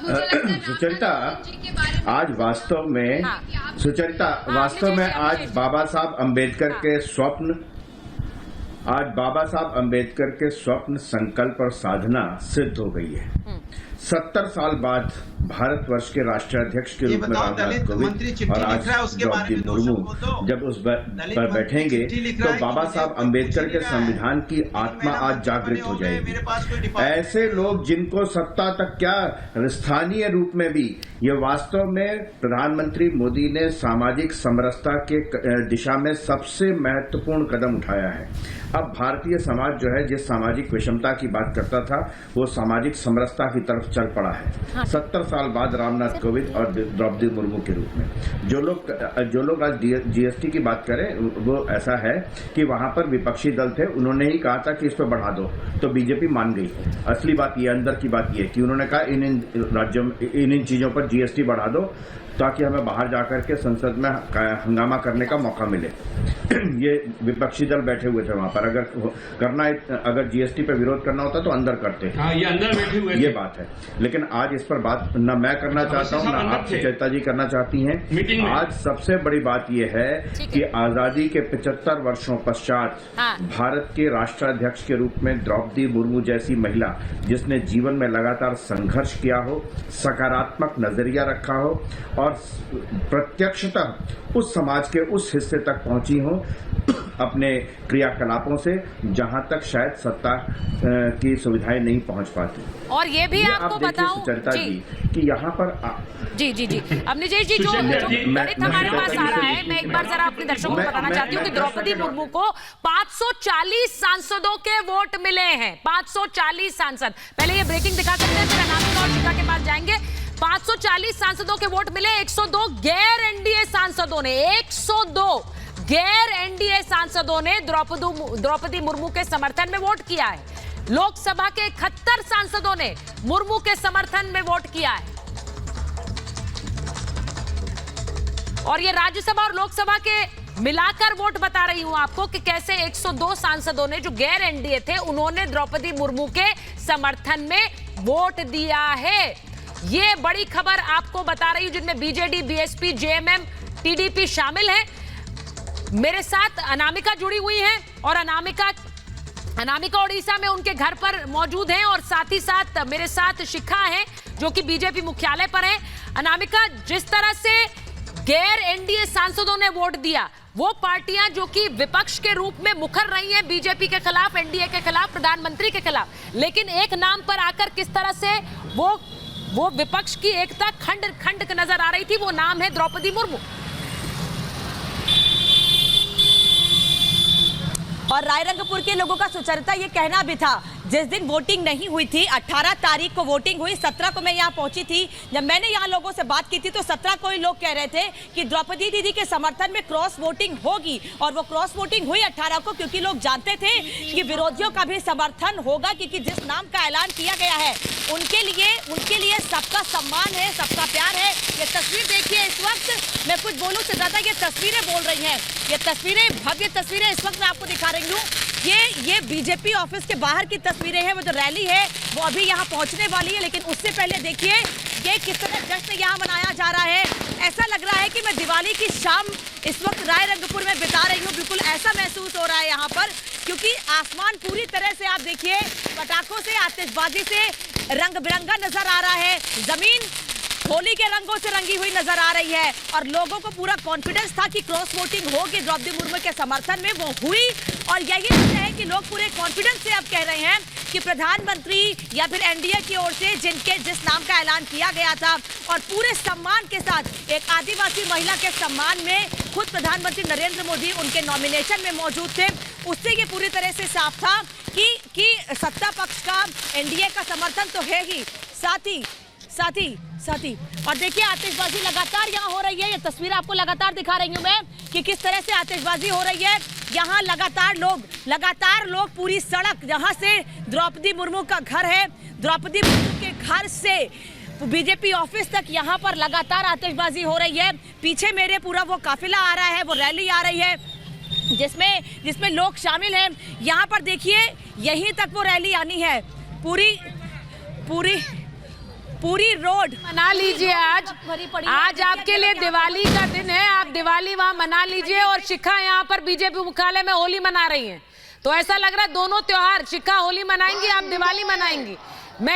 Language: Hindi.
सुचरिता, आज वास्तव में सुचरिता वास्तव में आज बाबा साहब अम्बेडकर के स्वप्न संकल्प और साधना सिद्ध हो गई है। 70 साल बाद भारतवर्ष के राष्ट्राध्यक्ष के रूप में रामनाथ कोविंद और आज द्रौपदी मुर्मू जब उस पर बैठेंगे तो बाबा साहब अम्बेडकर के संविधान की आत्मा आज जागृत हो जाएगी। ऐसे लोग जिनको सत्ता तक क्या स्थानीय रूप में भी ये वास्तव में प्रधानमंत्री मोदी ने सामाजिक समरसता के दिशा में सबसे महत्वपूर्ण कदम उठाया है। अब भारतीय समाज जो है जिस सामाजिक विषमता की बात करता था वो सामाजिक समरसता की तरफ चल पड़ा है। 70 साल बाद रामनाथ कोविंद और द्रौपदी मुर्मू के रूप में जो लोग आज जीएसटी की बात करें वो ऐसा है कि वहां पर विपक्षी दल थे, उन्होंने ही कहा था कि इस पर बढ़ा दो तो बीजेपी मान गई। असली बात ये अंदर की बात ये कि उन्होंने कहा इन राज्यों में इन चीजों पर जीएसटी बढ़ा दो ताकि हमें बाहर जाकर के संसद में हंगामा करने का मौका मिले। ये विपक्षी दल बैठे हुए थे वहां पर। अगर जीएसटी पे विरोध करना होता तो अंदर करते। ये अंदर बैठे हुए ये बात है। लेकिन आज इस पर बात न मैं करना चाहता हूं न आप सुचरिता जी करना चाहती हैं। आज सबसे बड़ी बात यह है कि आजादी के 75 वर्षों पश्चात भारत के राष्ट्राध्यक्ष के रूप में द्रौपदी मुर्मू जैसी महिला जिसने जीवन में लगातार संघर्ष किया हो, सकारात्मक नजरिया रखा हो और प्रत्यक्षतः उस समाज के उस हिस्से तक पहुंची हो अपने क्रियाकलापों से जहां तक शायद सत्ता की सुविधाएं नहीं पहुंच पाती। और ये भी आपको बताऊं सुचरिता जी कि यहाँ पर जी अवनीश जी जो गणित हमारे पास आ रहा है, मैं एक बार जरा अपने दर्शकों को बताना चाहती हूँ कि द्रौपदी मुर्मू को 540 सांसदों के वोट मिले हैं। 540 सांसद। पहले ये ब्रेकिंग दिखा सकते हैं, फिर अनामिका और शिखा के पास जाएंगे। 540 सांसदों के वोट मिले। 102 गैर एनडीए सांसदों ने 102 गैर एनडीए सांसदों ने द्रौपदी मुर्मू के समर्थन में वोट किया है। लोकसभा के 71 सांसदों ने मुर्मू के समर्थन में वोट किया है। और ये राज्यसभा और लोकसभा के मिलाकर वोट बता रही हूं आपको कि कैसे 102 सांसदों ने जो गैर एनडीए थे उन्होंने द्रौपदी मुर्मू के समर्थन में वोट दिया है। ये बड़ी खबर आपको बता रही हूं, जिनमें बीजेडी, बीएसपी, जेएमएम, टीडीपी शामिल है। मेरे साथ अनामिका जुड़ी हुई है और अनामिका उड़ीसा में उनके घर पर मौजूद हैं और साथ ही साथ मेरे साथ शिखा है जो कि बीजेपी मुख्यालय पर है। अनामिका, जिस तरह से गैर एनडीए सांसदों ने वोट दिया, वो पार्टियां जो कि विपक्ष के रूप में मुखर रही हैं बीजेपी के खिलाफ, एनडीए के खिलाफ, प्रधानमंत्री के खिलाफ, लेकिन एक नाम पर आकर किस तरह से वो विपक्ष की एकता खंड नजर आ रही थी, वो नाम है द्रौपदी मुर्मू। और रायरंगपुर के लोगों का सुचरिता ये कहना भी था, जिस दिन वोटिंग नहीं हुई थी, 18 तारीख को वोटिंग हुई, 17 को मैं यहाँ पहुंची थी। जब मैंने यहाँ लोगों से बात की थी तो 17 को ही लोग कह रहे थे कि द्रौपदी दीदी के समर्थन में क्रॉस वोटिंग होगी, और वो क्रॉस वोटिंग हुई 18 को, क्योंकि लोग जानते थे कि विरोधियों का भी समर्थन होगा, क्योंकि जिस नाम का ऐलान किया गया है उनके लिए सबका सम्मान है, सबका प्यार है। ये तस्वीर देखिए, इस वक्त मैं कुछ बोलूं से ज्यादा ये तस्वीरें बोल रही हैं। ये तस्वीरें, भव्य तस्वीरें इस वक्त मैं आपको दिखा रही हूँ। ये बीजेपी ऑफिस के बाहर की तस्वीरें हैं। वो जो रैली है वो अभी यहाँ पहुंचने वाली है, लेकिन उससे पहले देखिए ये किस तरह जश्न यहाँ मनाया जा रहा है। ऐसा लग रहा है कि मैं दिवाली की शाम इस वक्त रायरंगपुर में बिता रही हूँ। बिल्कुल ऐसा महसूस हो रहा है यहाँ पर, क्योंकि आसमान पूरी तरह से आप देखिए पटाखों से, आतिशबाजी से रंग बिरंगा नजर आ रहा है। जमीन होली के रंगों से रंगी हुई नजर आ रही है और लोगों को पूरा कॉन्फिडेंस था कि क्रॉस वोटिंग होगी द्रौपदी मुर्मू के समर्थन में, वो हुई। और यही वजह है कि लोग पूरे कॉन्फिडेंस से अब कह रहे हैं कि प्रधानमंत्री या फिर एनडीए की ओर से जिस नाम का ऐलान किया गया था, और पूरे सम्मान के साथ एक आदिवासी महिला के सम्मान में खुद प्रधानमंत्री नरेंद्र मोदी उनके नॉमिनेशन में मौजूद थे, उससे ये पूरी तरह से साफ था कि सत्ता पक्ष का, एनडीए का समर्थन तो है ही, साथ ही और देखिए आतिशबाजी लगातार यहाँ हो रही है। ये तस्वीर आपको लगातार दिखा रही हूँ मैं कि किस तरह से आतिशबाजी हो रही है। यहाँ लगातार लोग पूरी सड़क, जहाँ से द्रौपदी मुर्मू का घर है, द्रौपदी मुर्मू के घर से बीजेपी ऑफिस तक यहाँ पर लगातार आतिशबाजी हो रही है। पीछे मेरे पूरा वो काफिला आ रहा है, वो रैली आ रही है जिसमें लोग शामिल हैं। यहाँ पर देखिए यहीं तक वो रैली आनी है, पूरी पूरी रोड मना लीजिए। आज आपके लिए दिवाली का दिन है, आप दिवाली वहां मना लीजिए और शिखा यहाँ पर बीजेपी मुख्यालय में होली मना रही हैं। तो ऐसा लग रहा है दोनों त्योहार, शिखा होली मनाएंगी, आप दिवाली मनाएंगी।